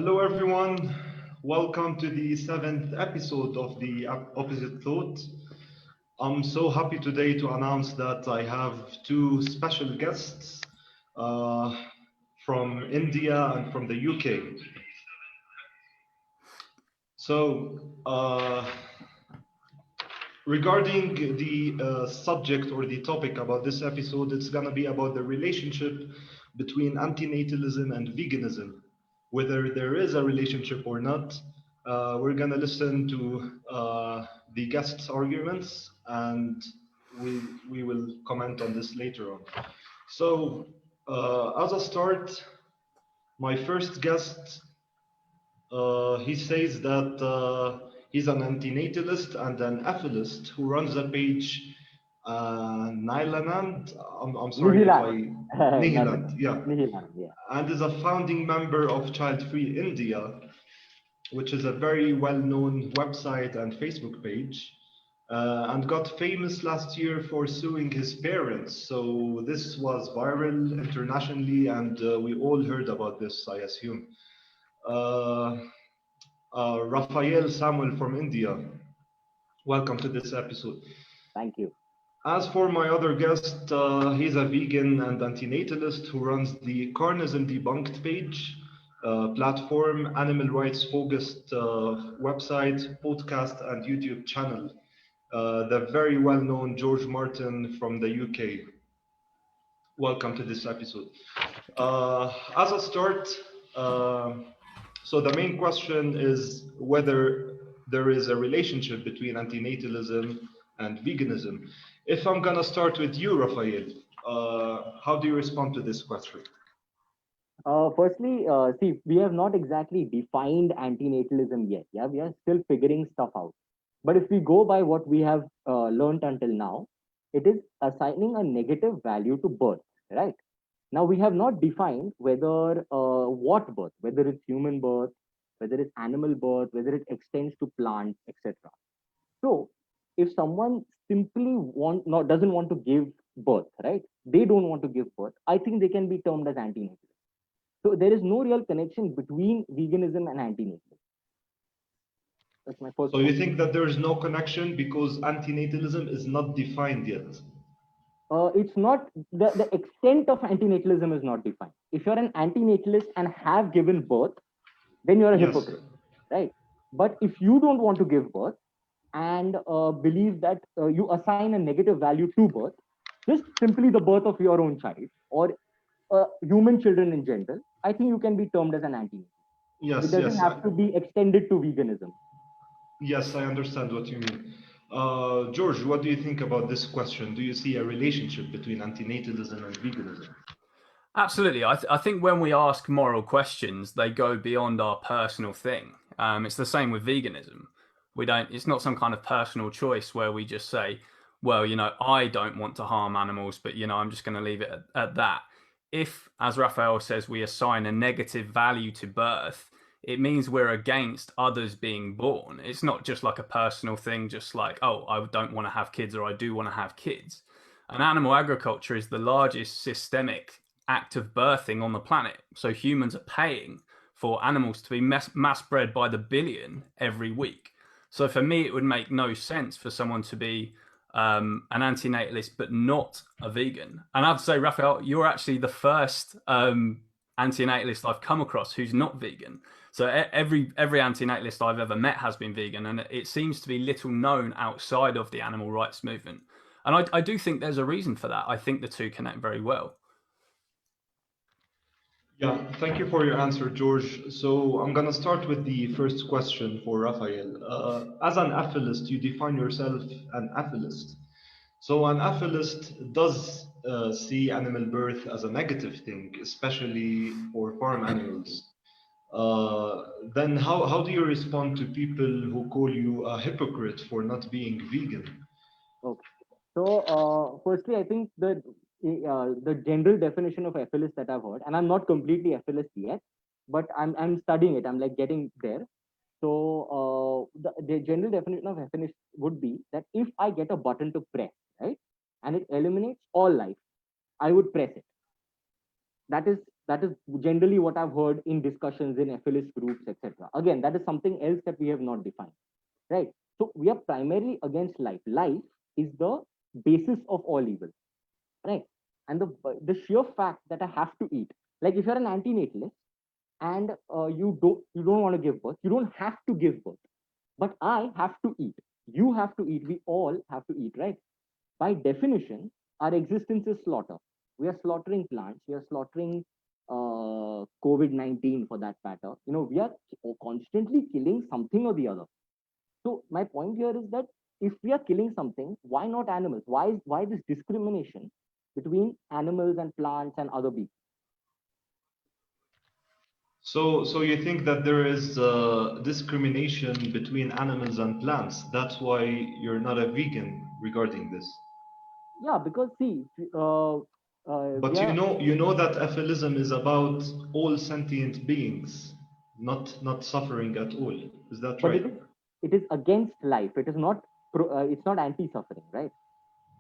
Hello, everyone. Welcome to the seventh episode of the Opposite Thought. I'm so happy today to announce that I have two special guests uh, from India and from the UK. So, regarding the subject or the topic about this episode, it's going to be about the relationship between antinatalism and veganism. Whether there is a relationship or not, we're going to listen to the guests' arguments and we will comment on this later on. So, as a start, my first guest he says that he's an antinatalist and an atheist who runs a page, Nihiland. I'm sorry if Nihiland. I No, no. Nihiland, yeah, Nihiland, yeah. and is a founding member of Child Free India, which is a very well-known website and Facebook page, and got famous last year for suing his parents. So this was viral internationally, and we all heard about this, I assume. Uh, Rafael Samuel from India. Welcome to this episode. Thank you. As for my other guest, he's a vegan and antinatalist who runs the Carnism Debunked page, platform, animal rights focused website, podcast, and YouTube channel. The very well known George Martin from the UK. Welcome to this episode. As a start, so the main question is whether there is a relationship between antinatalism and veganism. If I'm gonna start with you, Rafael, how do you respond to this question? Firstly, see, we have not exactly defined antinatalism yet. Yeah, we are still figuring stuff out. But if we go by what we have learned until now, it is assigning a negative value to birth, right? Now, we have not defined whether what birth, whether it's human birth, whether it's animal birth, whether it extends to plants, etc. So, if someone simply doesn't want to give birth, right? They don't want to give birth. I think they can be termed as antinatal. So there is no real connection between veganism and antinatalism. That's my first So you point. think that there is no connection because antinatalism is not defined yet? It's not the extent of antinatalism is not defined. If you're an antinatalist and have given birth, then you're a Yes. hypocrite, right? But if you don't want to give birth and believe that you assign a negative value to birth, just simply the birth of your own child or human children in general, I think you can be termed as an antinatalist. It Yes, doesn't yes, have to be extended to veganism. yes, I understand what you mean. George, what do you think about this question? Do you see a relationship between antinatalism and veganism? Absolutely. I think when we ask moral questions, they go beyond our personal thing. It's the same with veganism. It's not some kind of personal choice where we just say, well, I don't want to harm animals, but, I'm just going to leave it at that. If, as Rafael says, we assign a negative value to birth, it means we're against others being born. It's not just like a personal thing, just like, oh, I don't want to have kids or I do want to have kids. And animal agriculture is the largest systemic act of birthing on the planet. So humans are paying for animals to be mass bred by the billion every week. So for me, it would make no sense for someone to be an antinatalist but not a vegan. And I have to say, Rafael, you're actually the first antinatalist I've come across who's not vegan. So every antinatalist I've ever met has been vegan, and it seems to be little known outside of the animal rights movement. And I do think there's a reason for that. I think the two connect very well. Yeah, thank you for your answer, George. So I'm going to start with the first question for Rafael. As an atheist, you define yourself an atheist. So an atheist does see animal birth as a negative thing, especially for farm animals. Then how do you respond to people who call you a hypocrite for not being vegan? Okay. So, firstly, I think the general definition of atheist that I've heard, and I'm not completely atheist yet, but I'm studying it. I'm like getting there. So, the general definition of atheist would be that if I get a button to press, right, and it eliminates all life, I would press it. That is That is generally what I've heard in discussions in FLS groups, etc. Again, that is something else that we have not defined, right? So we are primarily against life. Life is the basis of all evil, right? And the sheer fact that I have to eat, like if you're an antinatalist and you don't want to give birth, you don't have to give birth, but I have to eat. You have to eat. We all have to eat, right? By definition, our existence is slaughter. We are slaughtering plants. We are slaughtering COVID-19 for that matter. We are constantly killing something or the other. So my point here is that if we are killing something, why not animals? Why this discrimination between animals and plants and other beasts? So you think that there is discrimination between animals and plants? That's why you're not a vegan regarding this. Yeah, because see, But you know that Aphilism is about all sentient beings, not suffering at all. Is that but right? it is against life. It is not it's not anti-suffering, right?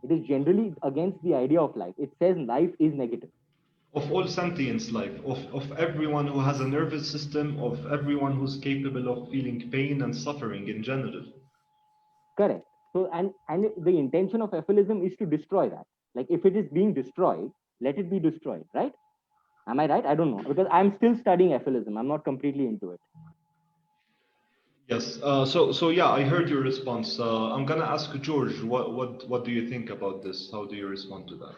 It is generally against the idea of life. It says life is negative. Of all sentience life, of everyone who has a nervous system, of everyone who's capable of feeling pain and suffering in general. Correct. So and the intention of aphilism is to destroy that. Like if it is being destroyed, let it be destroyed, right? Am I right? I don't know, because I'm still studying aphilism. I'm not completely into it. Yes. So yeah, I heard your response. I'm gonna ask George, what do you think about this? How do you respond to that?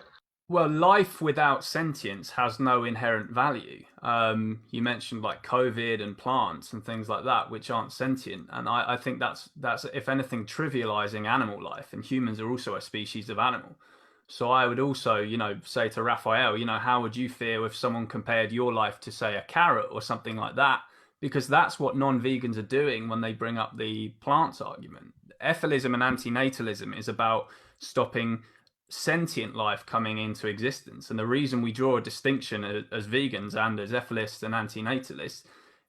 Well, life without sentience has no inherent value. You mentioned like COVID and plants and things like that, which aren't sentient, and I think that's if anything trivializing animal life. And humans are also a species of animal. So I would also, say to Rafael, how would you feel if someone compared your life to, say, a carrot or something like that? Because that's what non-vegans are doing when they bring up the plants argument. Ethylism and antinatalism is about stopping sentient life coming into existence. And the reason we draw a distinction as vegans and as ethilists and antinatalists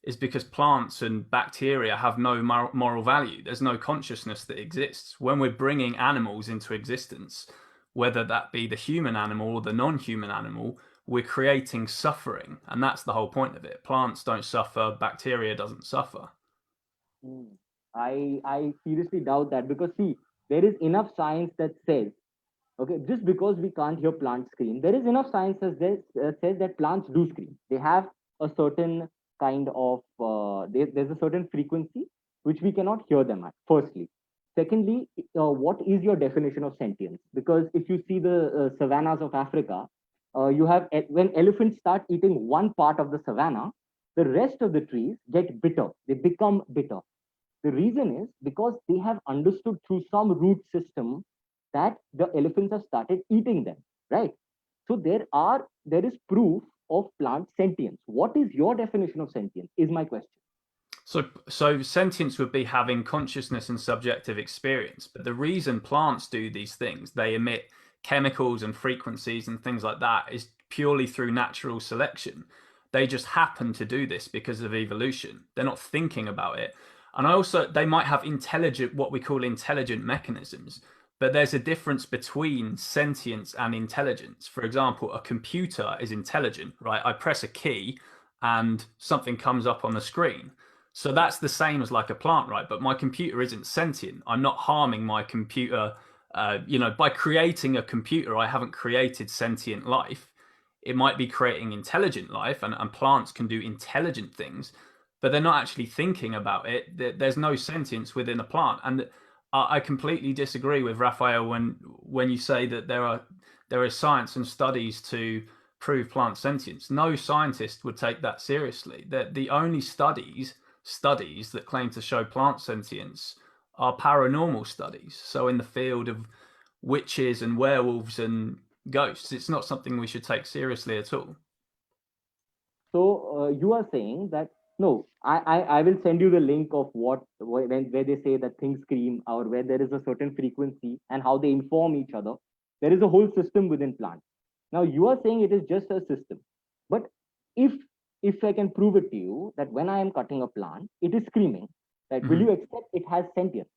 is because plants and bacteria have no moral value. There's no consciousness that exists. When we're bringing animals into existence, whether that be the human animal or the non-human animal, we're creating suffering. And that's the whole point of it. Plants don't suffer, bacteria doesn't suffer. I seriously doubt that, because see, there is enough science that says, okay, just because we can't hear plants scream, there is enough science that says that plants do scream. They have a certain kind of, there's a certain frequency which we cannot hear them at, firstly. Secondly, what is your definition of sentience? Because if you see the savannas of Africa, you have, when elephants start eating one part of the savanna, the rest of the trees get bitter. They become bitter. The reason is because they have understood through some root system that the elephants have started eating them, right? So there is proof of plant sentience. What is your definition of sentience is my question. So sentience would be having consciousness and subjective experience. But the reason plants do these things, they emit chemicals and frequencies and things like that, is purely through natural selection. They just happen to do this because of evolution. They're not thinking about it. And they might have what we call intelligent mechanisms, but there's a difference between sentience and intelligence. For example, a computer is intelligent, right? I press a key and something comes up on the screen. So that's the same as like a plant, right? But my computer isn't sentient. I'm not harming my computer. By creating a computer, I haven't created sentient life. It might be creating intelligent life, and plants can do intelligent things, but they're not actually thinking about it. There's no sentience within a plant. And I completely disagree with Rafael when you say that there is science and studies to prove plant sentience. No scientist would take that seriously. The only studies that claim to show plant sentience are paranormal studies. So in the field of witches and werewolves and ghosts, it's not something we should take seriously at all. So you are saying that no, I will send you the link of where they say that things scream, or where there is a certain frequency and how they inform each other. There is a whole system within plants. Now you are saying it is just a system, but if I can prove it to you that when I am cutting a plant, it is screaming, that will you accept it has sentience?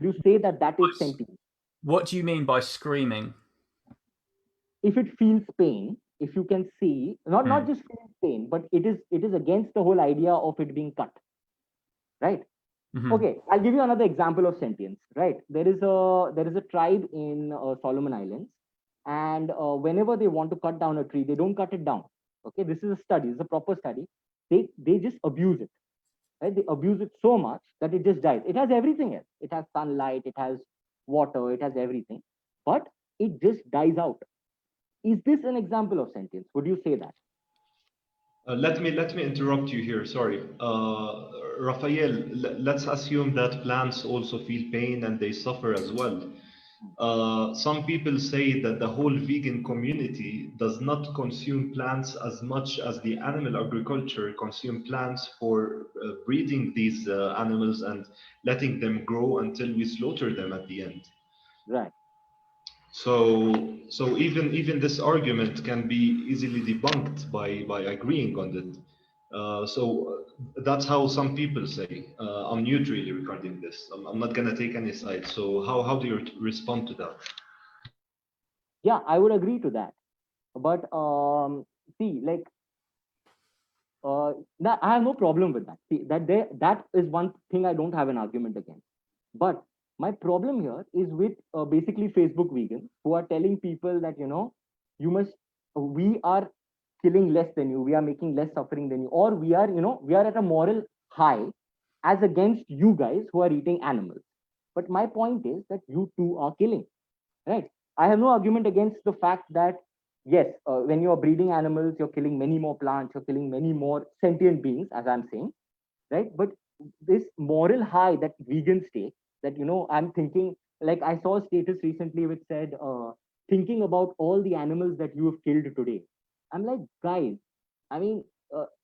You say that is sentience. What do you mean by screaming? If it feels pain, if you can see, not just feeling pain, but it is against the whole idea of it being cut, right? Okay, I'll give you another example of sentience, right? There is a tribe in Solomon Islands, and whenever they want to cut down a tree, they don't cut it down. Okay, this is a study, it's a proper study. They just abuse it, right? They abuse it so much that it just dies. It has everything else. It has sunlight, it has water, it has everything, but it just dies out. Is this an example of sentience? Would you say that? Let me interrupt you here. Sorry, Rafael. Let's assume that plants also feel pain and they suffer as well. Some people say that the whole vegan community does not consume plants as much as the animal agriculture consume plants for breeding these animals and letting them grow until we slaughter them at the end. Right. So even this argument can be easily debunked by agreeing on it. That's how some people say. I'm neutral regarding this. I'm not gonna take any side. So how do you respond to that? Yeah, I would agree to that. But see, like, I have no problem with that. See, that is one thing I don't have an argument against. But my problem here is with basically Facebook vegans who are telling people that, we are killing less than you, we are making less suffering than you, or we are at a moral high as against you guys who are eating animals. But my point is that you too are killing, right? I have no argument against the fact that, yes, when you are breeding animals, you're killing many more plants, you're killing many more sentient beings, as I'm saying, right? But this moral high that vegans take, that, I'm thinking, like I saw a status recently which said, thinking about all the animals that you have killed today. I'm like, guys, I mean,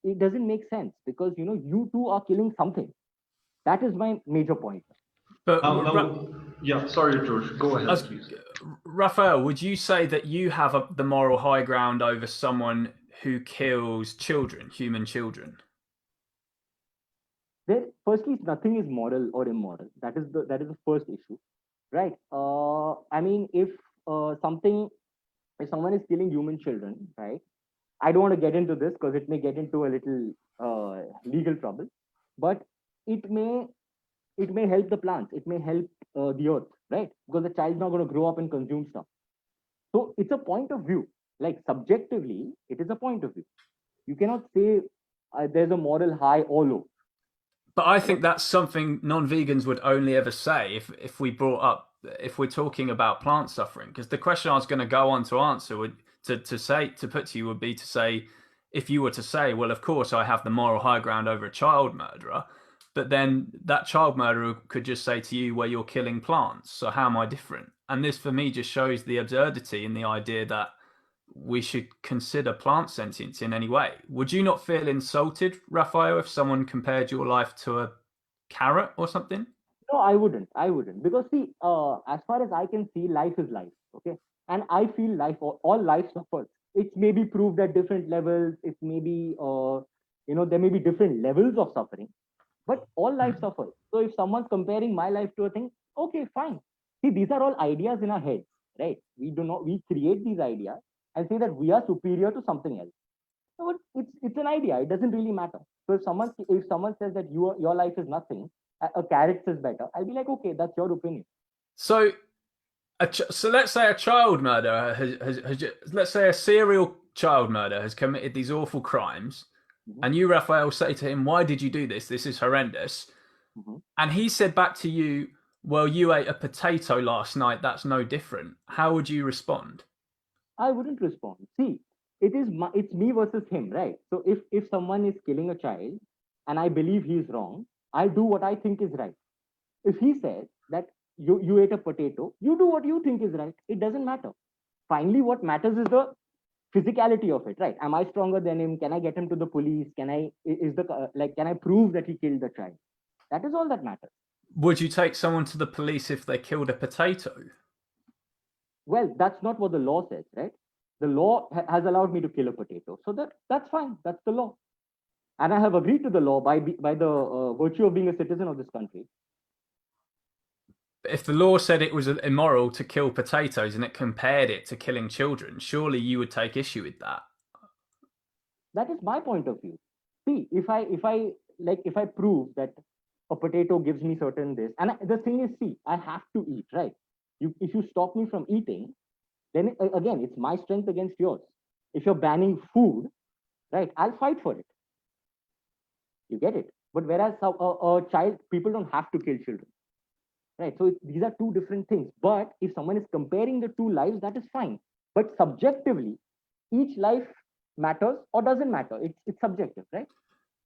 it doesn't make sense because, you too are killing something. That is my major point. But yeah, sorry, George. Go ahead, please. Rafael, would you say that you have the moral high ground over someone who kills children, human children? Firstly, nothing is moral or immoral. That is the first issue, right? I mean, if someone is killing human children, right? I don't want to get into this because it may get into a little legal trouble, but it may help the plants, it may help the earth, right? Because the child's not going to grow up and consume stuff. So it's a point of view. Like subjectively, it is a point of view. You cannot say there's a moral high all over. But I think that's something non-vegans would only ever say if we're talking about plant suffering. Because the question I was going to go on to answer would be to say, if you were to say, well, of course I have the moral high ground over a child murderer, but then that child murderer could just say to you, well, you're killing plants, so how am I different? And this for me just shows the absurdity in the idea that we should consider plant sentience in any way. Would you not feel insulted, Rafael, if someone compared your life to a carrot or something? No, I wouldn't. Because see, as far as I can see, life is life. Okay. And I feel all life suffers. It may be proved at different levels. It may be, there may be different levels of suffering, but all life suffers. So if someone's comparing my life to a thing, okay, fine. See, these are all ideas in our heads, right? We create these ideas and say that we are superior to something else. So it's an idea. It doesn't really matter. So if someone says that your life is nothing, a carrot is better, I'll be like, okay, that's your opinion. So let's say a child murderer let's say a serial child murderer has committed these awful crimes, and you, Rafael, say to him, why did you do this? This is horrendous. And he said back to you, well, you ate a potato last night. That's no different. How would you respond? I wouldn't respond. See, it's me versus him, right? So if someone is killing a child and I believe he is wrong, I'll do what I think is right. If he says that you ate a potato, you do what you think is right. It doesn't matter. Finally, what matters is the physicality of it, right? Am I stronger than him? Can I get him to the police? Can I prove that he killed the child? That is all that matters. Would you take someone to the police if they killed a potato? Well, that's not what the law says, right? The law has allowed me to kill a potato. So that's fine. That's the law. And I have agreed to the law by the virtue of being a citizen of this country. If the law said it was immoral to kill potatoes and it compared it to killing children, surely you would take issue with that. That is my point of view. See, if I prove that a potato gives me certain this, and the thing is, see, I have to eat, right? If you stop me from eating, then again, it's my strength against yours. If you're banning food, right, I'll fight for it. You get it? But whereas a child, people don't have to kill children, right? So these are two different things. But if someone is comparing the two lives, that is fine. But subjectively, each life matters or doesn't matter. It's subjective, right?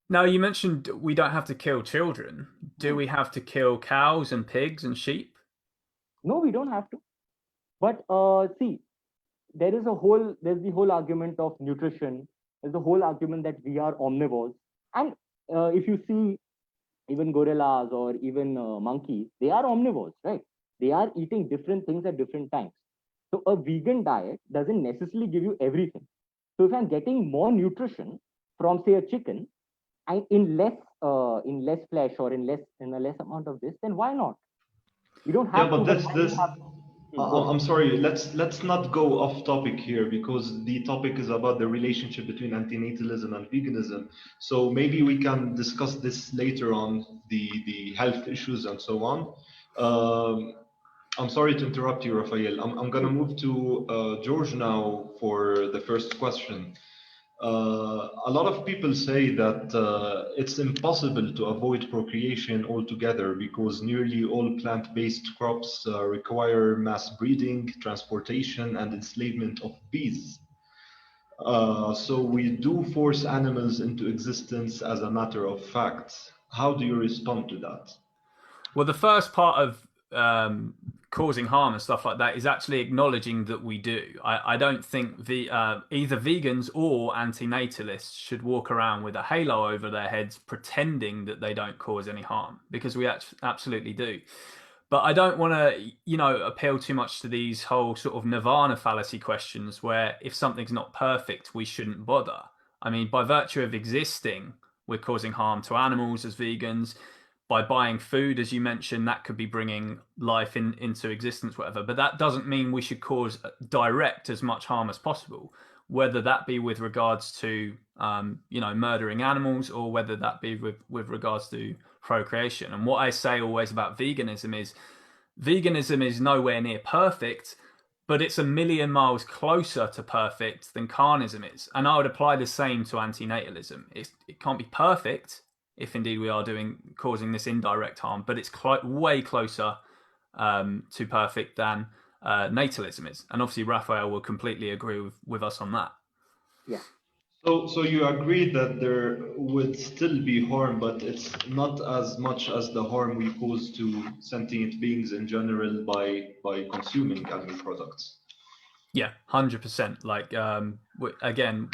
Now, you mentioned we don't have to kill children. Do we have to kill cows and pigs and sheep? No, we don't have to. But see, there's the whole argument of nutrition. There's the whole argument that we are omnivores. And if you see even gorillas or even monkeys, they are omnivores, right? They are eating different things at different times. So a vegan diet doesn't necessarily give you everything. So if I'm getting more nutrition from, say, a chicken, in less flesh or in a less amount of this, then why not? We don't Yeah, have to. but But this I'm sorry. Let's not go off topic here because the topic is about the relationship between antinatalism and veganism. So maybe we can discuss this later on the health issues and so on. I'm sorry to interrupt you, Rafael. I'm gonna move to George now for the first question. A lot of people say that it's impossible to avoid procreation altogether because nearly all plant-based crops require mass breeding, transportation, and enslavement of bees. So we do force animals into existence as a matter of fact. How do you respond to that? Well, the first part of causing harm and stuff like that is actually acknowledging that we do. I don't think either vegans or antinatalists should walk around with a halo over their heads pretending that they don't cause any harm, because we absolutely do. But I don't want to, appeal too much to these whole sort of nirvana fallacy questions where if something's not perfect, we shouldn't bother. I mean, by virtue of existing, we're causing harm to animals as vegans. By buying food, as you mentioned, that could be bringing life into existence, whatever. But that doesn't mean we should cause direct as much harm as possible, whether that be with regards to, murdering animals, or whether that be with regards to procreation. And what I say always about veganism is nowhere near perfect, but it's a million miles closer to perfect than carnism is. And I would apply the same to antinatalism. It can't be perfect, if indeed we are causing this indirect harm, but it's way closer to perfect than natalism is. And obviously Raphael will completely agree with us on that. Yeah. So you agree that there would still be harm, but it's not as much as the harm we cause to sentient beings in general by consuming animal products. Yeah, 100%. Like,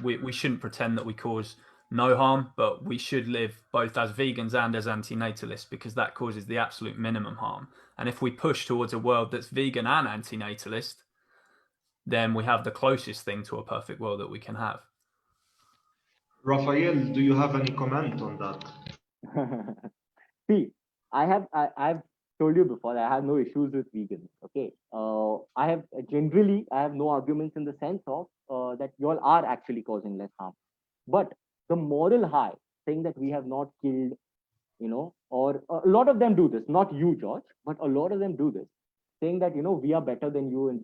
we shouldn't pretend that we cause no harm, but we should live both as vegans and as antinatalists, because that causes the absolute minimum harm. And if we push towards a world that's vegan and antinatalist, then we have the closest thing to a perfect world that we can have. Rafael, do you have any comment on that? See, I've told you before that I have no issues with vegans. Okay, I have no arguments in the sense of that you all are actually causing less harm, but the moral high saying that we have not killed, or a lot of them do this. Not you, George, but a lot of them do this, saying that we are better than you and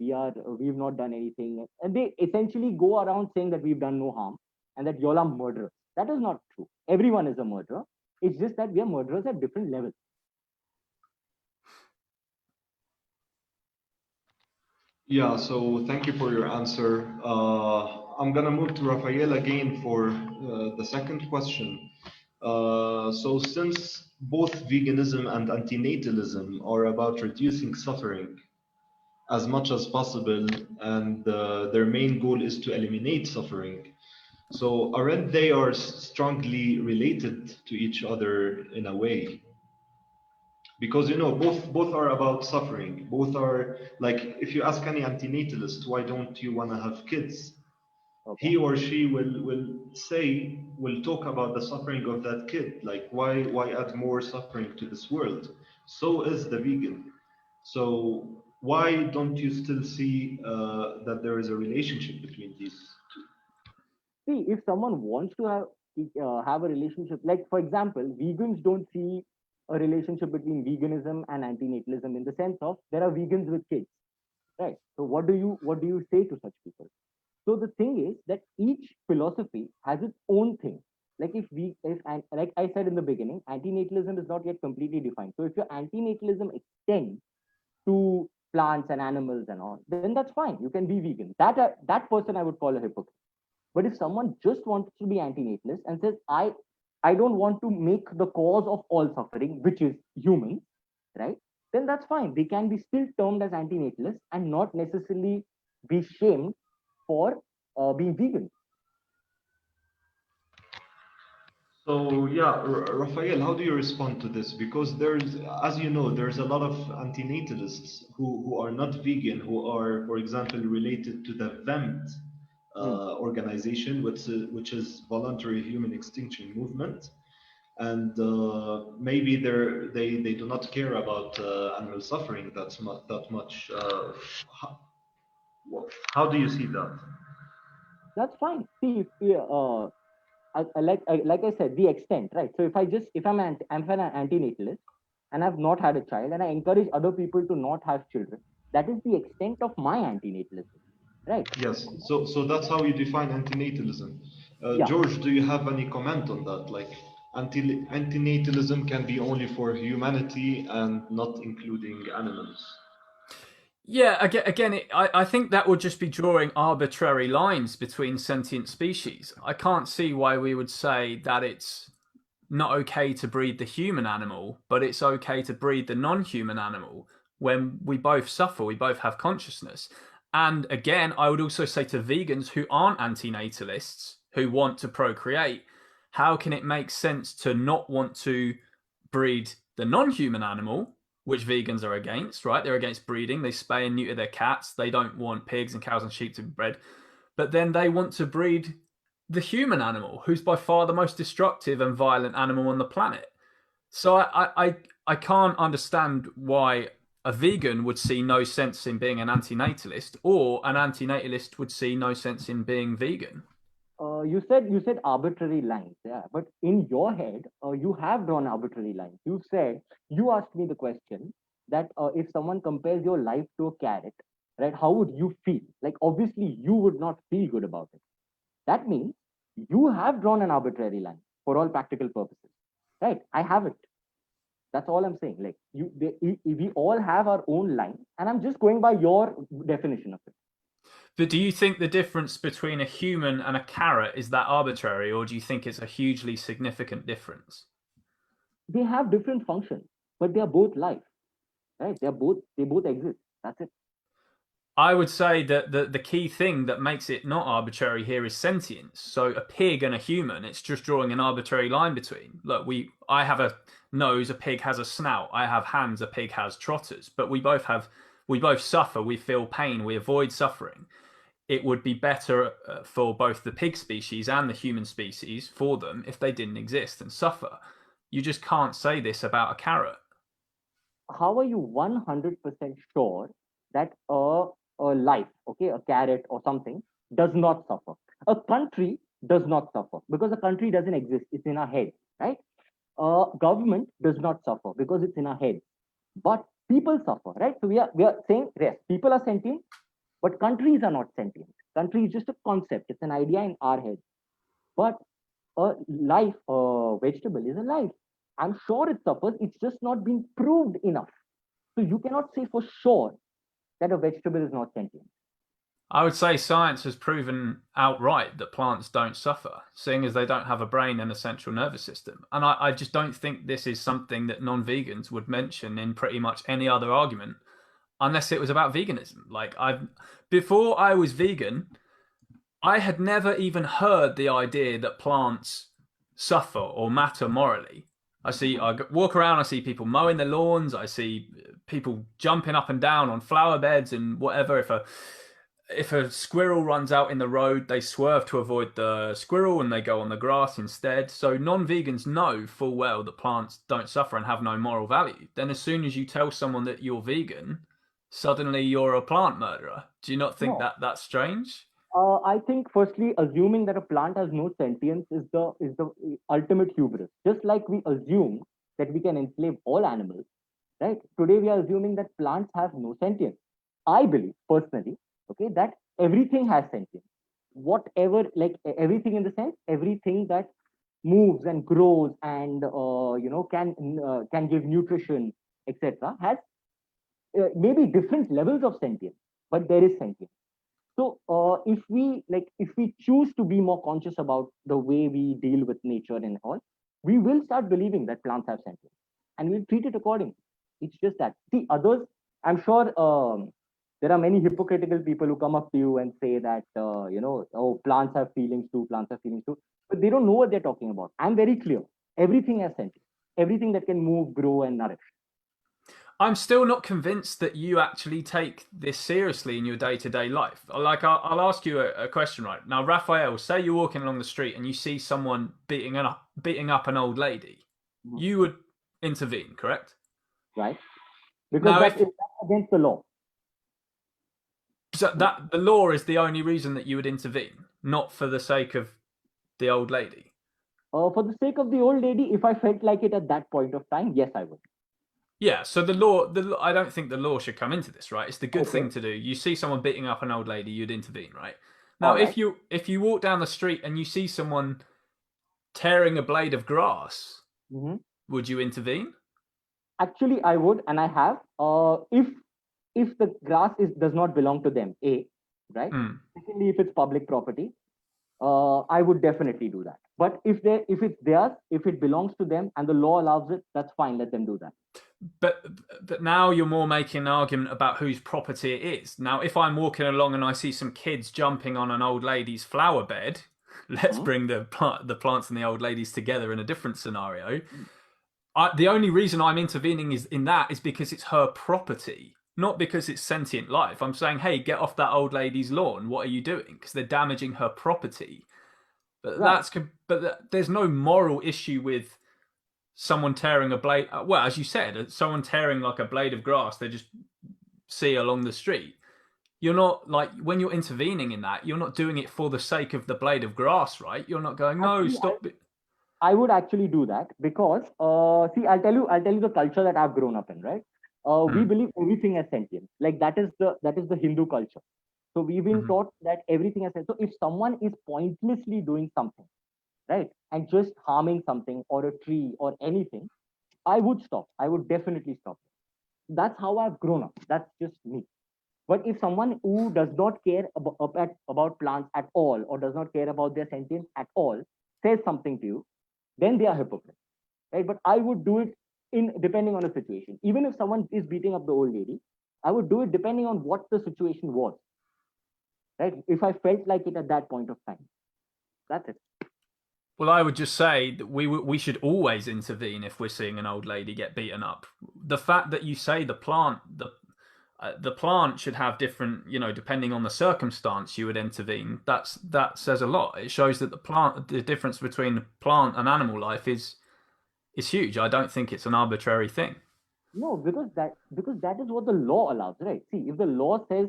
we've not done anything, and they essentially go around saying that we've done no harm and that y'all are murderers. That is not true. Everyone is a murderer. It's just that we are murderers at different levels. Yeah, so thank you for your answer. I'm gonna move to Rafael again for the second question. So since both veganism and antinatalism are about reducing suffering as much as possible, and their main goal is to eliminate suffering, so aren't they are strongly related to each other in a way? Because both are about suffering. Both are like, if you ask any antinatalist, why don't you want to have kids? Okay. He or she will talk about the suffering of that kid. Like, why add more suffering to this world? So is the vegan. So why don't you still see that there is a relationship between these two? See, if someone wants to have a relationship, like for example, vegans don't see a relationship between veganism and antinatalism in the sense of there are vegans with kids, right? So what do you say to such people? So the thing is that each philosophy has its own thing. Like like I said in the beginning, antinatalism is not yet completely defined. So if your antinatalism extends to plants and animals and all, then that's fine. You can be vegan. That person I would call a hypocrite. But if someone just wants to be antinatalist and says, I don't want to make the cause of all suffering, which is humans, right? Then that's fine. They can be still termed as antinatalists and not necessarily be shamed for being vegan. So yeah, Rafael, how do you respond to this? Because there's, as you know, there's a lot of antinatalists who are not vegan, who are, for example, related to the VEMT Hmm. organization, which is Voluntary Human Extinction Movement, and maybe they do not care about animal suffering that much. How, how do you see that? That's fine. See, like I said, the extent, right? So if I'm an antinatalist and I've not had a child and I encourage other people to not have children, that is the extent of my antinatalism, right? Yes, so that's how you define antinatalism. Yeah. George, do you have any comment on that? Like, antinatalism can be only for humanity and not including animals. Yeah, again, I think that would just be drawing arbitrary lines between sentient species. I can't see why we would say that it's not okay to breed the human animal, but it's okay to breed the non-human animal when we both suffer, we both have consciousness. And again, I would also say to vegans who aren't antinatalists, who want to procreate, how can it make sense to not want to breed the non-human animal, which vegans are against, right? They're against breeding. They spay and neuter their cats. They don't want pigs and cows and sheep to be bred. But then they want to breed the human animal, who's by far the most destructive and violent animal on the planet. So I can't understand why a vegan would see no sense in being an antinatalist, or an antinatalist would see no sense in being vegan. You said arbitrary lines, yeah. But in your head, you have drawn arbitrary lines. You asked me the question that if someone compares your life to a carrot, right? How would you feel? Like obviously you would not feel good about it. That means you have drawn an arbitrary line for all practical purposes, right? I haven't. That's all I'm saying. Like we all have our own line, and I'm just going by your definition of it. But do you think the difference between a human and a carrot is that arbitrary, or do you think it's a hugely significant difference? They have different functions, but they are both life, right? They both exist. That's it. I would say that the key thing that makes it not arbitrary here is sentience. So a pig and a human, it's just drawing an arbitrary line between. Look, I have a nose, a pig has a snout. I have hands, a pig has trotters. But we both suffer, we feel pain, we avoid suffering. It would be better for both the pig species and the human species for them if they didn't exist and suffer. You just can't say this about a carrot. How are you 100% sure that a life, okay, a carrot or something, does not suffer? A country does not suffer because a country doesn't exist. It's in our head, right? Government does not suffer because it's in our head. But people suffer, right? So we are saying yes, people are sentient, but countries are not sentient. Country is just a concept. It's an idea in our head. But a vegetable is a life. I'm sure it suffers. It's just not been proved enough. So you cannot say for sure that a vegetable is not sentient. I would say science has proven outright that plants don't suffer, seeing as they don't have a brain and a central nervous system. And I just don't think this is something that non-vegans would mention in pretty much any other argument, unless it was about veganism. Before I was vegan, I had never even heard the idea that plants suffer or matter morally. I walk around, I see people mowing their lawns, I see people jumping up and down on flower beds and whatever. If a squirrel runs out in the road, they swerve to avoid the squirrel and they go on the grass instead. So non-vegans know full well that plants don't suffer and have no moral value. Then as soon as you tell someone that you're vegan, suddenly you're a plant murderer. Do you not think No, that that's strange? I think firstly, assuming that a plant has no sentience is the ultimate hubris. Just like we assume that we can enslave all animals, right? Today we are assuming that plants have no sentience. I believe personally, okay, that everything has sentience. Whatever, like everything in the sense, everything that moves and grows and can give nutrition, etc., has maybe different levels of sentience, but there is sentience. So if we choose to be more conscious about the way we deal with nature and all, we will start believing that plants have sentience, and we'll treat it accordingly. It's just that. See, others, I'm sure there are many hypocritical people who come up to you and say that oh, plants have feelings too, plants have feelings too, but they don't know what they're talking about. I'm very clear. Everything has sentience. Everything that can move, grow, and nourish. I'm still not convinced that you actually take this seriously in your day-to-day life. Like, I'll ask you a question right now. Rafael, say you're walking along the street and you see someone beating up an old lady. Mhm. You would intervene, correct? Right? Because Now, that's against the law. So that the law is the only reason that you would intervene, not for the sake of the old lady. For the sake of the old lady, if I felt like it at that point of time, yes, I would. Yeah, so the law, I don't think the law should come into this, right? It's the good Okay. thing to do. You see someone beating up an old lady, you'd intervene, right? Now, All right. if you walk down the street and you see someone tearing a blade of grass, Mhm. would you intervene? Actually, I would, and I have. If the grass does not belong to them, right? Hmm. Secondly, if it's public property, I would definitely do that. But if it's theirs, if it belongs to them and the law allows it, that's fine. Let them do that. But now you're more making an argument about whose property it is. Now, if I'm walking along and I see some kids jumping on an old lady's flower bed, let's Mhm. bring the plants and the old ladies together in a different scenario. The only reason I'm intervening is because it's her property, not because it's sentient life. I'm saying, hey, get off that old lady's lawn. What are you doing? Because they're damaging her property. But Right. there's no moral issue with someone tearing a blade. Well, as you said, someone tearing like a blade of grass they just see along the street. You're not like when you're intervening in that, you're not doing it for the sake of the blade of grass, right? You're not going, no, Actually, stop it. I would actually do that because see, I'll tell you the culture that I've grown up in, right? We Hmm. believe everything has sentience. Like that is the Hindu culture. So we've been Mhm. taught that everything has sentience. So if someone is pointlessly doing something, right, and just harming something or a tree or anything, I would stop. I would definitely stop. That's how I've grown up. That's just me. But if someone who does not care about plants at all or does not care about their sentience at all says something to you, then they are hypocrites, right? But I would do it in depending on a situation. Even if someone is beating up the old lady, I would do it depending on what the situation was, right? If I felt like it at that point of time, that's it. Well, I would just say that we should always intervene if we're seeing an old lady get beaten up. The fact that you say the plant should have different, depending on the circumstance, you would intervene. That says a lot. It shows that the difference between plant and animal life is huge. I don't think it's an arbitrary thing. No, because that is what the law allows, right? See, if the law says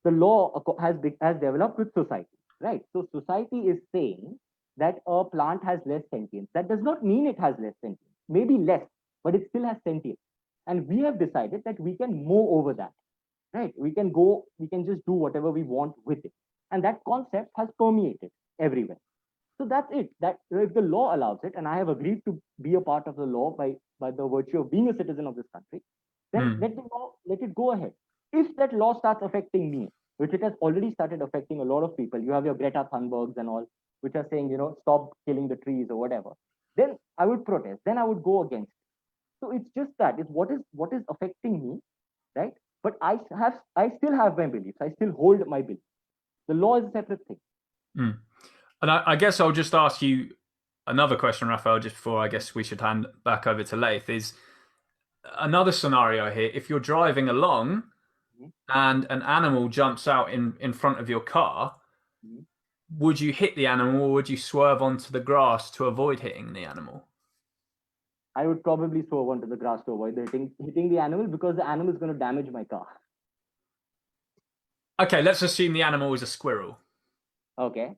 the law has developed with society, right? So society is saying that a plant has less sentience. That does not mean it has less sentience. Maybe less, but it still has sentience. And we have decided that we can move over that, right? We can just do whatever we want with it. And that concept has permeated everywhere. So that's it. That if the law allows it, and I have agreed to be a part of the law by the virtue of being a citizen of this country, then Hmm. let it go ahead. If that law starts affecting me, which it has already started affecting a lot of people, you have your Greta Thunbergs and all, which are saying, stop killing the trees or whatever. Then I would protest. Then I would go against it. So it's just that it's what is affecting me, right? But I still have my beliefs. I still hold my beliefs. The law is a separate thing. Hmm. And I guess I'll just ask you another question, Raphael, just before I guess we should hand back over to Laith. Is another scenario here: if you're driving along Mhm. and an animal jumps out in front of your car, Mhm. would you hit the animal or would you swerve onto the grass to avoid hitting the animal? I would probably swerve onto the grass to avoid hitting the animal because the animal is going to damage my car. Okay, let's assume the animal is a squirrel. Okay.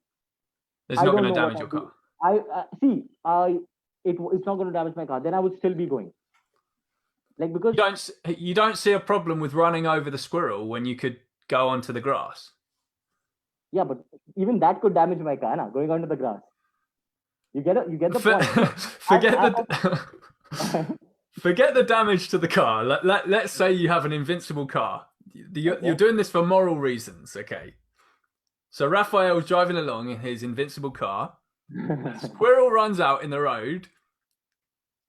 It's I not don't going to know what damage I your do. car. It's not going to damage my car. Then I would still be going. Like, because You don't see a problem with running over the squirrel when you could go onto the grass. yeah, but even that could damage my car, na, going onto the grass. You get the point. Forget forget the damage to the car. Let's say you have an invincible car. You're doing this for moral reasons, okay? So Raphael's driving along in his invincible car. A squirrel runs out in the road.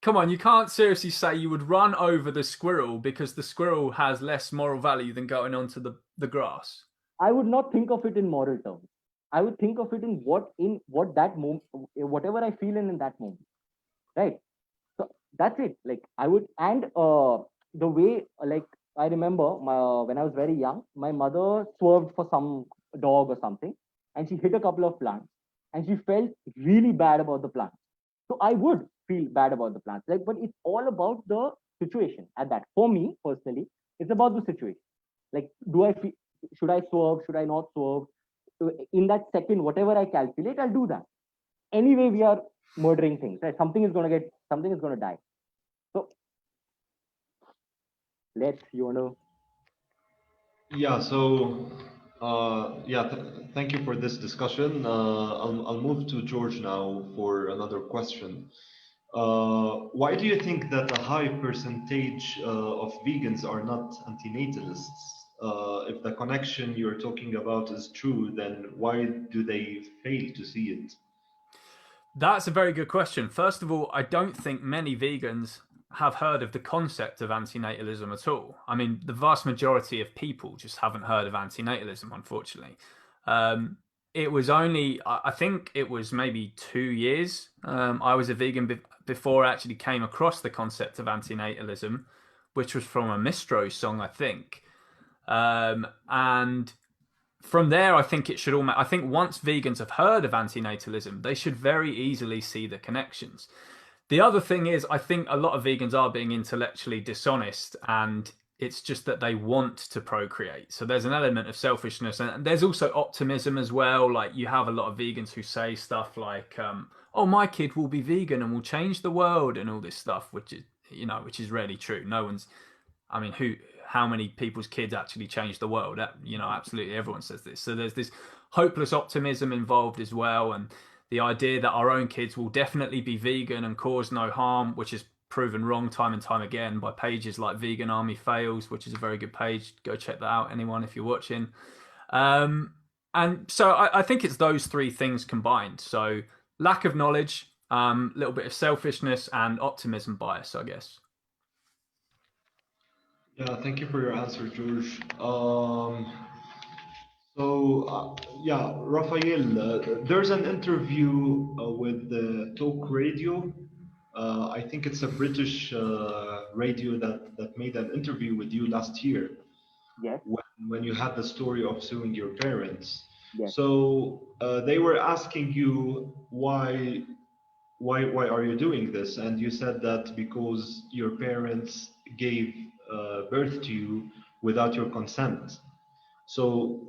Come on, you can't seriously say you would run over the squirrel because the squirrel has less moral value than going onto the grass. I would not think of it in moral terms. I would think of it in what that moment, whatever I feel in that moment, right? So that's it. Like, I would, and the way, like, I remember when I was very young, my mother swerved for some dog or something, and she hit a couple of plants, and she felt really bad about the plants. So I would feel bad about the plants, like, but it's all about the situation at that. For me personally, it's about the situation. Like, do I feel, should I swerve? Should I not swerve? In that second, whatever I calculate, I'll do that. Anyway, we are murdering things, right? Something is gonna die. So you wanna. Yeah, so thank you for this discussion. I'll move to George now for another question. Why do you think that a high percentage of vegans are not antinatalists? If the connection you're talking about is true, then why do they fail to see it? That's a very good question. First of all, I don't think many vegans have heard of the concept of antinatalism at all. I mean, the vast majority of people just haven't heard of antinatalism, unfortunately. It was only, I think it was maybe 2 years. I was a vegan before I actually came across the concept of antinatalism, which was from a Mistro song, I think. And from there, I think it should all. I think once vegans have heard of antinatalism, they should very easily see the connections. The other thing is, I think a lot of vegans are being intellectually dishonest, and it's just that they want to procreate. So there's an element of selfishness, and there's also optimism as well. Like, you have a lot of vegans who say stuff like, "Oh, my kid will be vegan and will change the world," and all this stuff, which is, which is rarely true. No one's. I mean, how many people's kids actually change the world? Absolutely everyone says this. So there's this hopeless optimism involved as well, and the idea that our own kids will definitely be vegan and cause no harm, which is proven wrong time and time again by pages like Vegan Army Fails, which is a very good page. Go check that out, anyone, if you're watching. And so I think it's those three things combined. So lack of knowledge, a little bit of selfishness, and optimism bias, I guess. Yeah, thank you for your answer, George. Rafael, there's an interview with Talk Radio. I think it's a British radio that made an interview with you last year. Yes. When you had the story of suing your parents. Yes. So they were asking you why are you doing this? And you said that because your parents gave birth to you without your consent. So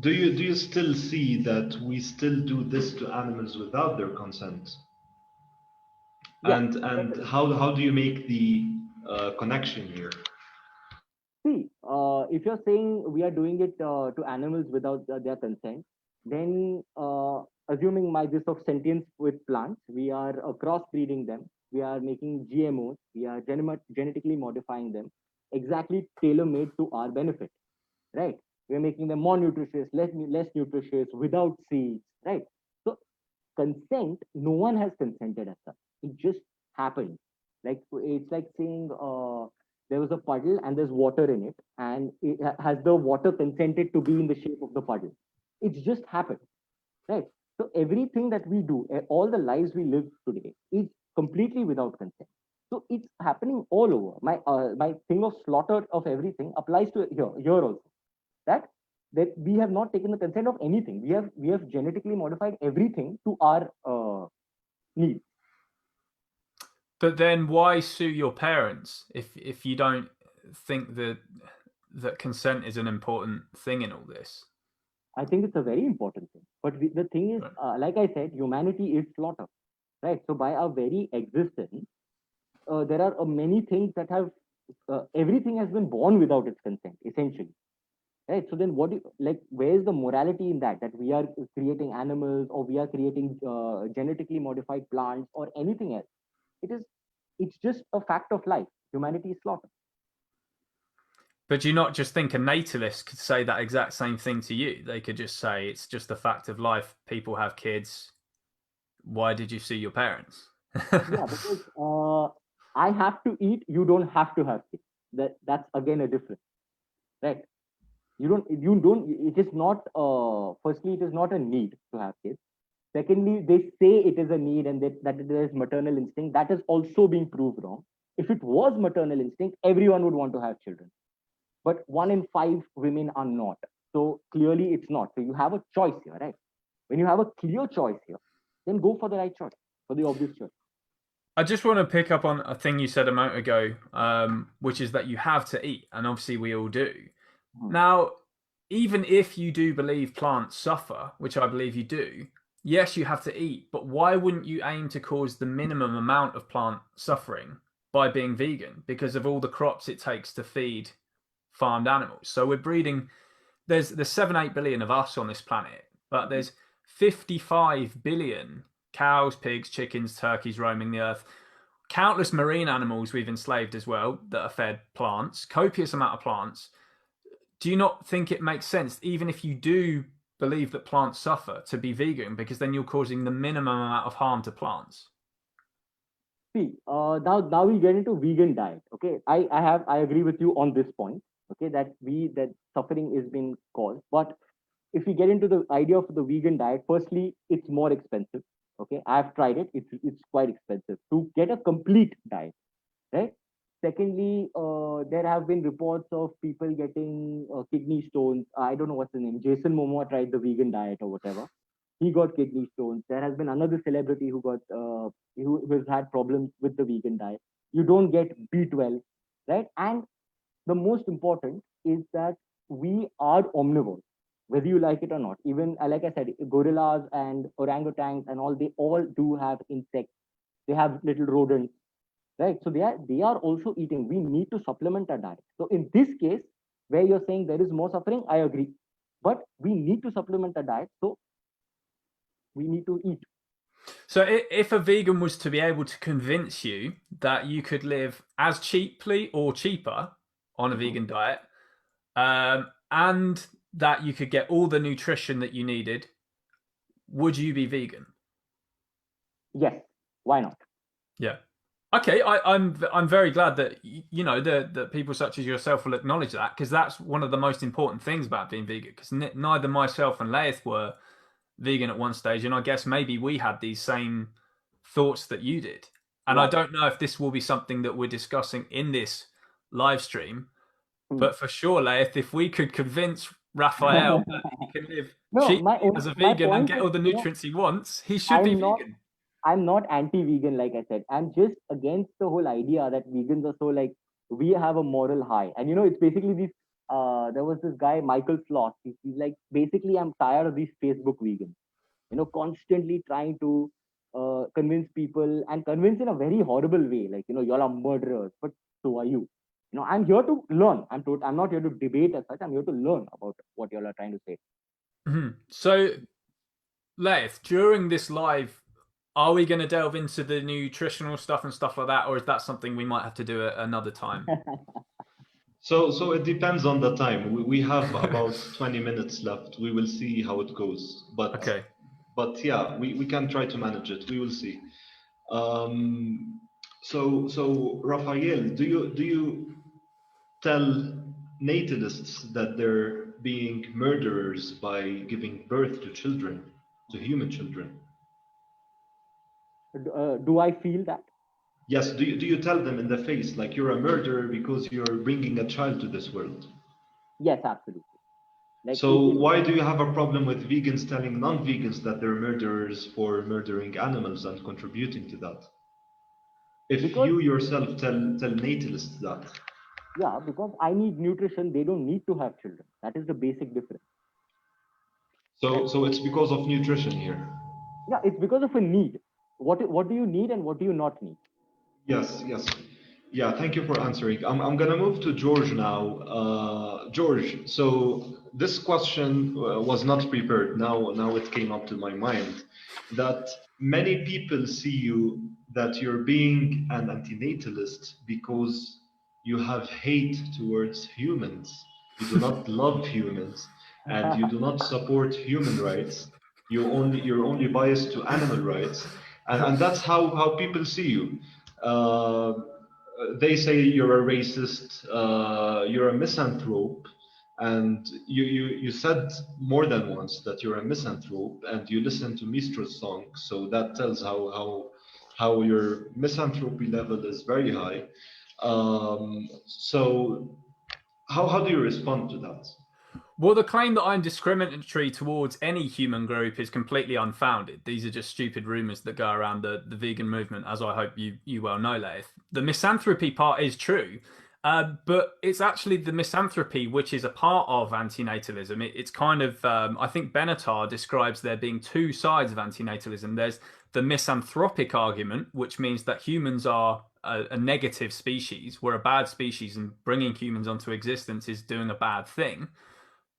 do you still see that we still do this to animals without their consent? Yeah. And how do you make the connection here? See, if you're saying we are doing it to animals without their consent, then assuming my gist of sentience with plants, we are crossbreeding them. We are making GMOs. We are genetically modifying them, exactly tailor-made to our benefit, right? We are making them more nutritious, less nutritious, without seeds, right? So consent, no one has consented as such. It just happened. Like, it's like saying there was a puddle and there's water in it, and has the water consented to be in the shape of the puddle? It's just happened, right? So everything that we do, all the lives we live today, is completely without consent. So it's happening all over. My thing of slaughter of everything applies to here also. That we have not taken the consent of anything. We have genetically modified everything to our needs. But then why sue your parents if you don't think that consent is an important thing in all this? I think it's a very important thing. But the thing is, like I said, humanity is slaughter, right? So by our very existence, there are many things that have, everything has been born without its consent, essentially, right? So then like, where is the morality in that, that we are creating animals, or we are creating genetically modified plants or anything else? It's just a fact of life. Humanity is slaughter. But do you not just think a natalist could say that exact same thing to you? They could just say it's just a fact of life. People have kids. Why did you see your parents? Yeah, because I have to eat, you don't have to have kids. That's again a difference, right? You don't it is not, firstly, it is not a need to have kids. Secondly, they say it is a need, and that there is maternal instinct. That is also being proved wrong. If it was maternal instinct, everyone would want to have children. But 1 in 5 women are not. So clearly it's not. So you have a choice here, right? When you have a clear choice here, then go for the right choice, for the obvious choice. I just want to pick up on a thing you said a moment ago, which is that you have to eat, and obviously we all do. Now, even if you do believe plants suffer, which I believe you do, yes, you have to eat, but why wouldn't you aim to cause the minimum amount of plant suffering by being vegan? Because of all the crops it takes to feed farmed animals. So we're breeding, there's 7-8 billion of us on this planet, but there's 55 billion cows, pigs, chickens, turkeys roaming the earth. Countless marine animals we've enslaved as well that are fed plants, copious amount of plants. Do you not think it makes sense, even if you do believe that plants suffer, to be vegan? Because then you're causing the minimum amount of harm to plants. See, now we get into vegan diet. Okay, I agree with you on this point. Okay, that suffering is being caused. But if we get into the idea of the vegan diet, firstly, it's more expensive. Okay, I've tried it. It's quite expensive to get a complete diet, right? Secondly, there have been reports of people getting kidney stones. I don't know what's the name. Jason Momoa tried the vegan diet or whatever. He got kidney stones. There has been another celebrity who got who has had problems with the vegan diet. You don't get B12, right? And the most important is that we are omnivores, whether you like it or not. Even like I said, gorillas and orangutans and all, they all do have insects. They have little rodents, right? So they are also eating. We need to supplement our diet. So in this case, where you're saying there is more suffering, I agree, but we need to supplement our diet. So we need to eat. So if a vegan was to be able to convince you that you could live as cheaply or cheaper on a vegan diet, and that you could get all the nutrition that you needed, would you be vegan? Yes, why not? Yeah. Okay, I'm very glad that that people such as yourself will acknowledge that, because that's one of the most important things about being vegan. Because neither myself and Laith were vegan at one stage, and I guess maybe we had these same thoughts that you did. And I don't know if this will be something that we're discussing in this live stream, but for sure, Laith, if we could convince Rafael that he can live No, cheaply as a vegan and point get is, all the nutrients he wants, he should be vegan. I'm not anti-vegan, like I said. I'm just against the whole idea that vegans are so like, we have a moral high. And it's basically this. There was this guy, Michael Sloss. He's like, basically, I'm tired of these Facebook vegans. Constantly trying to convince people, and convince in a very horrible way. Like, y'all are murderers, but so are you. I'm here to learn. I'm not here to debate as such. I'm here to learn about what y'all are trying to say. Mm-hmm. So, Laith, during this live, are we going to delve into the nutritional stuff and stuff like that, or is that something we might have to do at another time? So it depends on the time. We have about 20 minutes left. We will see how it goes. Okay. But yeah, we can try to manage it. We will see. So Rafael, do you tell natalists that they're being murderers by giving birth to children, to human children? Do I feel that? Yes. Do you tell them in the face, like, you're a murderer because you're bringing a child to this world? Yes, absolutely. Like, So why do you have a problem with vegans telling non-vegans that they're murderers for murdering animals and contributing to that? If you yourself tell natalists that. Yeah, because I need nutrition. They don't need to have children. That is the basic difference. So it's because of nutrition here. Yeah, it's because of a need. What do you need and what do you not need? Yes, yes. Yeah, thank you for answering. I'm gonna move to George now. George, so this question was not prepared. Now it came up to my mind that many people see you that you're being an antinatalist because you have hate towards humans. You do not love humans and you do not support human rights. You're only biased to animal rights, and that's how people see you. Uh, they say you're a racist, you're a misanthrope, and you said more than once that you're a misanthrope, and you listen to Mistro's song, so that tells how your misanthropy level is very high. So how do you respond to that? Well, the claim that I'm discriminatory towards any human group is completely unfounded. These are just stupid rumors that go around the vegan movement, as I hope you well know, Leith. The misanthropy part is true, but it's actually the misanthropy which is a part of antinatalism. It's kind of, I think Benatar describes there being two sides of antinatalism. There's the misanthropic argument, which means that humans are a negative species, we're a bad species, and bringing humans onto existence is doing a bad thing.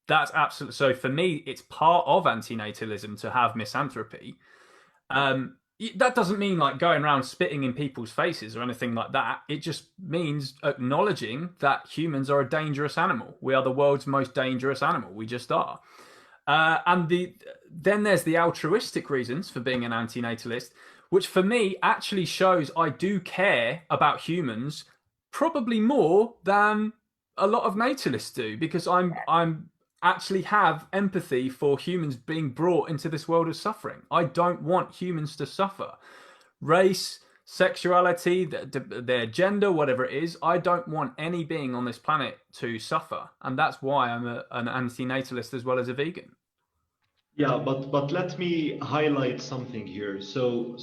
That's absolutely so. For me, it's part of antinatalism to have misanthropy. That doesn't mean like going around spitting in people's faces or anything like that. It just means acknowledging that humans are a dangerous animal. We are the world's most dangerous animal. We just are. Then there's the altruistic reasons for being an antinatalist, which for me actually shows I do care about humans probably more than a lot of natalists do, because I'm actually have empathy for humans being brought into this world of suffering. I don't want humans to suffer. Race, sexuality, their gender, whatever it is, I don't want any being on this planet to suffer. And that's why I'm an anti-natalist as well as a vegan. Yeah, but let me highlight something here. So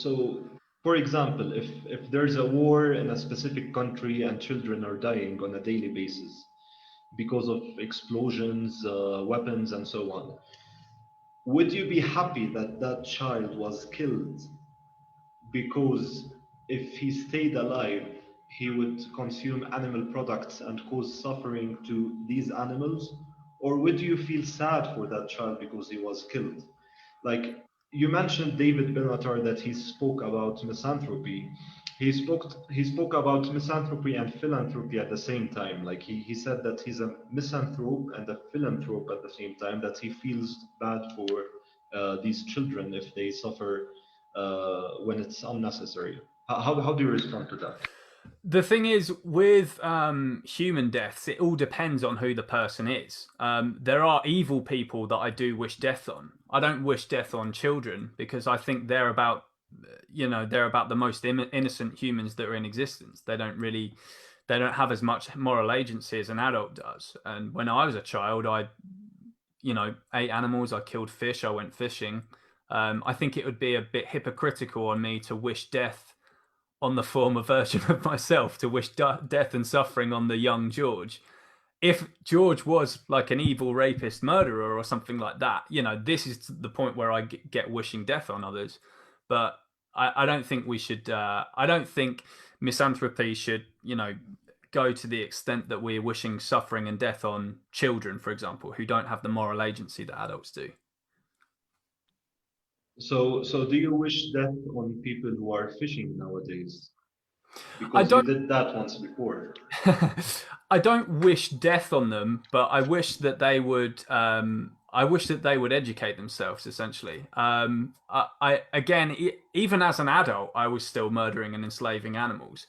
for example, if there's a war in a specific country and children are dying on a daily basis because of explosions, weapons, and so on, would you be happy that that child was killed because if he stayed alive, he would consume animal products and cause suffering to these animals? Or would you feel sad for that child because he was killed? Like you mentioned David Benatar that he spoke about misanthropy. He spoke about misanthropy and philanthropy at the same time. Like he said that he's a misanthrope and a philanthrope at the same time, that he feels bad for these children if they suffer when it's unnecessary. How do you respond to that? The thing is, with human deaths, it all depends on who the person is. There are evil people that I do wish death on. I don't wish death on children because I think they're about, they're about the most innocent humans that are in existence. They don't have as much moral agency as an adult does. And when I was a child, I ate animals, I killed fish, I went fishing. I think it would be a bit hypocritical on me to wish death on the former version of myself, to wish death and suffering on the young George. If George was like an evil rapist murderer or something like that, this is the point where I get wishing death on others. But I don't think we should, I don't think misanthropy should, go to the extent that we're wishing suffering and death on children, for example, who don't have the moral agency that adults do. So do you wish death on people who are fishing nowadays? I Because you don't did that once before. I don't wish death on them, but I wish that they would. I wish that they would educate themselves. Essentially, I again, even as an adult, I was still murdering and enslaving animals.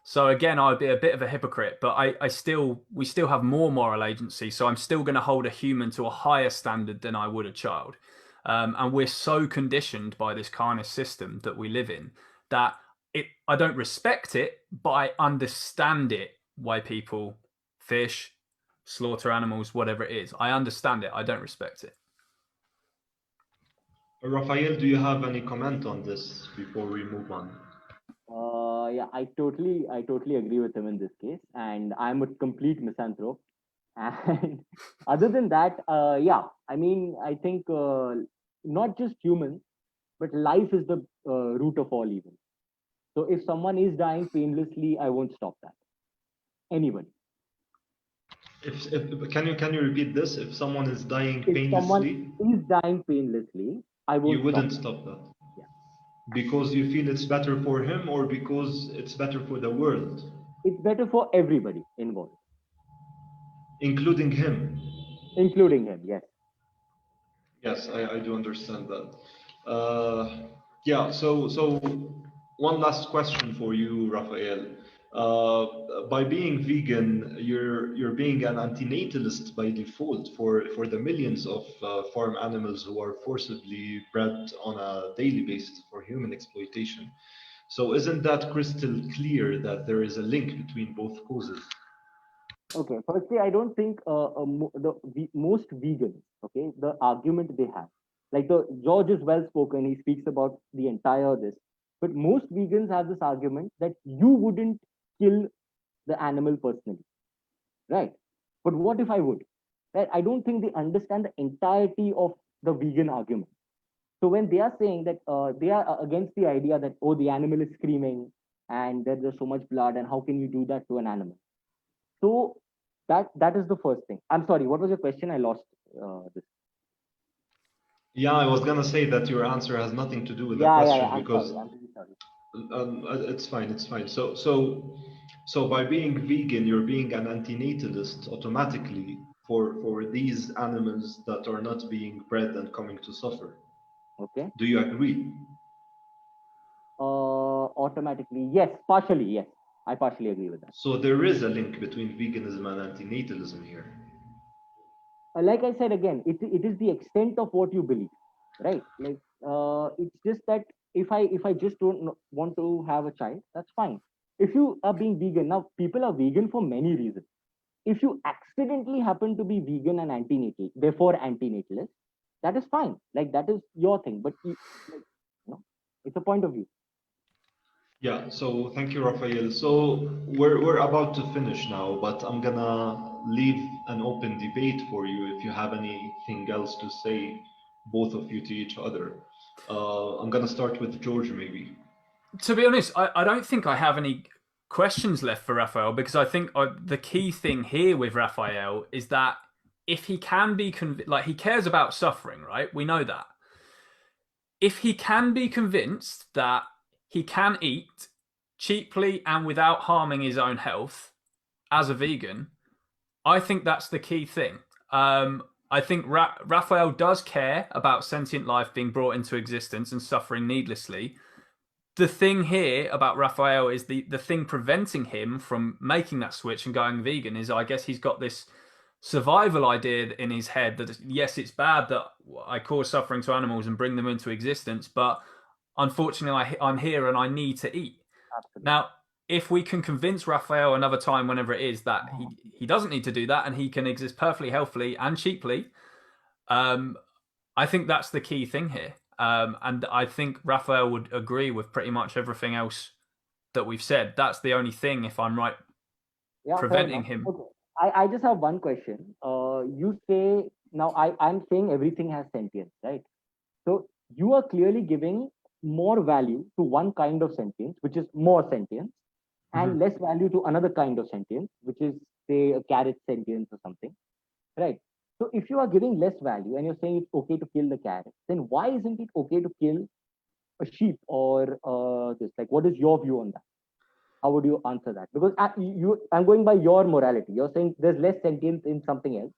So again, I'd be a bit of a hypocrite, but we still have more moral agency. So I'm still going to hold a human to a higher standard than I would a child. And we're so conditioned by this carnage system that we live in that I don't respect it, but I understand it. Why people fish, slaughter animals, whatever it is, I understand it. I don't respect it. Rafael, do you have any comment on this before we move on? Yeah, I totally agree with him in this case, and I'm a complete misanthrope. And other than that, yeah, I mean, I think not just humans, but life is the root of all evil. So if someone is dying painlessly, I won't stop that. Anybody. If can you repeat this? If someone is dying If someone painlessly, is dying painlessly, I you won't stop wouldn't that. stop that Yeah. because you feel it's better for him, or because it's better for the world, It's better for everybody involved, including him. including him. Yes. Yes, I do understand that. Yeah, so one last question for you, Rafael. By being vegan, you're being an antinatalist by default for the millions of farm animals who are forcibly bred on a daily basis for human exploitation. So isn't that crystal clear that there is a link between both causes? Okay. Firstly, I don't think most vegans, okay, the argument they have, like the George is well spoken. He speaks about the entire this, but most vegans have this argument that you wouldn't kill the animal personally, right? But what if I would? Right? I don't think they understand the entirety of the vegan argument. So when they are saying that they are against the idea that oh the animal is screaming and there's so much blood and how can you do that to an animal? So that is the first thing. I'm sorry. What was your question? I lost this. Yeah, I was gonna say that your answer has nothing to do with the Yeah. question I'm sorry. because I'm really sorry. it's fine, it's fine. So by being vegan, you're being an antinatalist automatically for these animals that are not being bred and coming to suffer. Okay. Do you agree? Automatically, yes. Partially, yes. I partially agree with that. So there is a link between veganism and antinatalism here. Like I said again, it is the extent of what you believe, right? Like it's just that if I just don't want to have a child, that's fine. If you are being vegan now, people are vegan for many reasons. If you accidentally happen to be vegan and antinatal, therefore antinatalist, that is fine. Like that is your thing. But like, it's a point of view. Yeah, so thank you, Rafael. So we're about to finish now, but I'm gonna leave an open debate for you if you have anything else to say, both of you to each other. I'm gonna start with George, maybe. To be honest, I don't think I have any questions left for Rafael because I think the key thing here with Rafael is that if he can be like he cares about suffering, right? We know that. If he can be convinced that he can eat cheaply and without harming his own health as a vegan, I think that's the key thing. I think Raphael does care about sentient life being brought into existence and suffering needlessly. The thing here about Raphael is the thing preventing him from making that switch and going vegan is I guess he's got this survival idea in his head that yes, it's bad that I cause suffering to animals and bring them into existence, but unfortunately I'm here and I need to eat. Absolutely. Now, if we can convince Raphael another time, whenever it is, that he doesn't need to do that and he can exist perfectly healthily and cheaply, I think that's the key thing here. And I think Raphael would agree with pretty much everything else that we've said. That's the only thing, if I'm right, Yeah, preventing him. Okay. I just have one question. You say now I'm saying everything has sentience, right? So you are clearly giving more value to one kind of sentience, which is more sentience, and less value to another kind of sentience, which is say a carrot sentience or something, right? So if you are giving less value and you're saying it's okay to kill the carrot, then why isn't it okay to kill a sheep or this? Like, what is your view on that? How would you answer that? Because I'm going by your morality. You're saying there's less sentience in something else.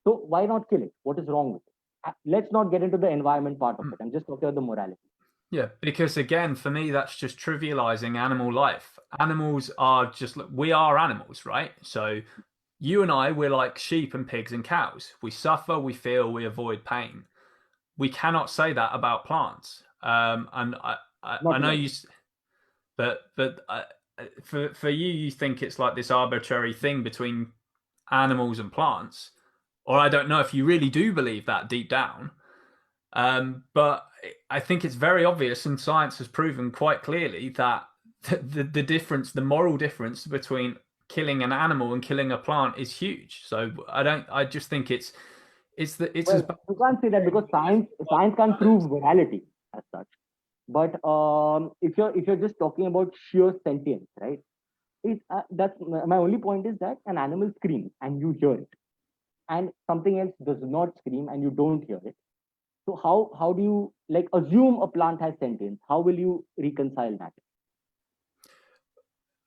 So why not kill it? What is wrong with it? Let's not get into the environment part of it. I'm just talking about the morality. Yeah, because again, for me, that's just trivializing animal life. Animals are just, we are animals, right? So you and I, we're like sheep and pigs and cows. We suffer, we feel, we avoid pain. We cannot say that about plants. And I know you, but for you, you think it's like this arbitrary thing between animals and plants, or I don't know if you really do believe that deep down. But I think it's very obvious, and science has proven quite clearly that the difference, the moral difference between killing an animal and killing a plant is huge. So I just think it's as Well, you can't say that because science can't prove virality as such. But if you're just talking about sheer sentience, right? That's my only point is that an animal screams and you hear it, and something else does not scream and you don't hear it. So how do you like assume a plant has sentience? How will you reconcile that?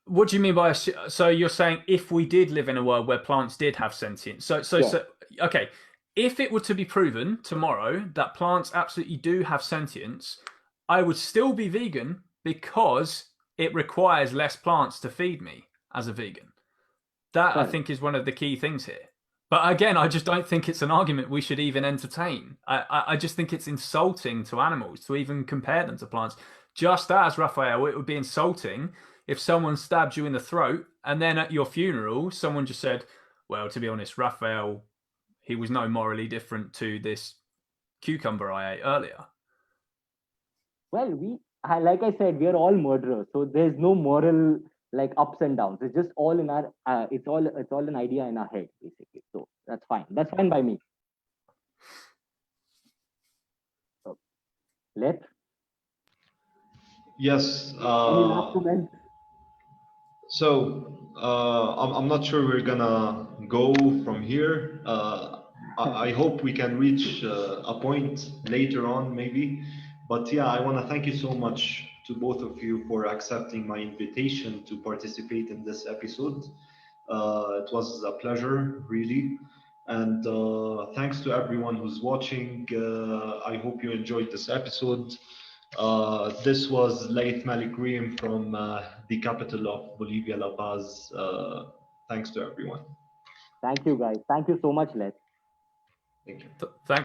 What do you mean by so you're saying if we did live in a world where plants did have sentience? So okay, if it were to be proven tomorrow that plants absolutely do have sentience, I would still be vegan because it requires less plants to feed me as a vegan. That I think is one of the key things here. But again, I just don't think it's an argument we should even entertain. I just think it's insulting to animals to even compare them to plants. Just as, Rafael, it would be insulting if someone stabbed you in the throat and then at your funeral, someone just said, well, to be honest, Rafael, he was no morally different to this cucumber I ate earlier. Well, like I said, we are all murderers, so there's no moral like ups and downs. It's just all in our it's all an idea in our head basically. So that's fine. That's fine by me. So, let's. Yes. Any last comments? So I'm not sure we're gonna go from here. I hope we can reach a point later on, maybe. But yeah, I want to thank you so much to both of you for accepting my invitation to participate in this episode. It was a pleasure, really. And thanks to everyone who's watching. I hope you enjoyed this episode. This was Late Malik Reem from the capital of Bolivia, La Paz. Thanks to everyone. Thank you, guys. Thank you so much, Les. Thank you. Thank